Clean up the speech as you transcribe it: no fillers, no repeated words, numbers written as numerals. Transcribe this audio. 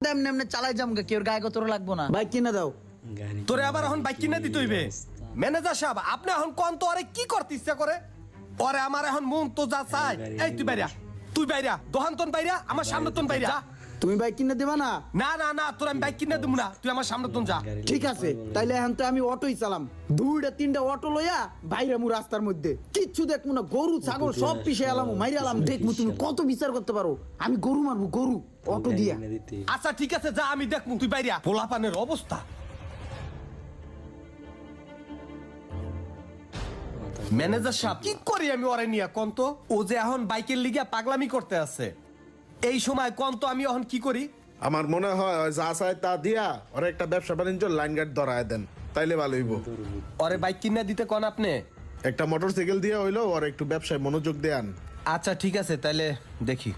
এমনি এমনি চালাই যামগা, কেউ গায়ে গতর লাগবো না। বাইক কিনে দাও। তোরে আবার এখন বাইক কিনে দিতে হইবে। ম্যানেজার সাহেব আপনি এখন কোন তো আরে কি করতে ইচ্ছা করে? ওরে আমার এখন মন তো যা চাই। এই তুই বাইরা দোহান তোন বাইরা, আমার সামনে তোন বাইরা। তুমি বাইক কিনে দেবা না? না না না, তোর আমি বাইক কিনে দেবো না, তুই আমার সামনে তোন যা। ঠিক আছে, তাইলে এখন তো আমি অটোই চালাম। 2-3টা অটো লইয়া বাইরে মু রাস্তার মধ্যে কিচ্ছু দেখবো না, গরু ছাগল সব পিছে এলাম মাইরে এলাম। দেখবো তুমি কত বিচার করতে পারো। আমি গরু মারবো, গরু অটো দিয়া। আচ্ছা ঠিক আছে, যা আমি দেখবো, তুই বাইরা। পোলাপানের অবস্থা। ম্যানেজার সাহেব কি করি আমি ওরে নিয়ে কোন তো? ও যে এখন বাইকের লিগে পাগলামি করতে আছে, এই সময় কোন তো আমি এখন কি করি? আমার মনে হয় যা চায় তা দিয়া ওর একটা ব্যবসা বাণিজ্য লাইন গার্ড ধরায় দেন, তাইলে ভালো হইব। ওরে বাইক কিনে দিতে কোন আপনি? একটা মোটরসাইকেল দিয়ে হইলো ওর একটু ব্যবসায় মনোযোগ দেন। আচ্ছা ঠিক আছে, তাইলে দেখি।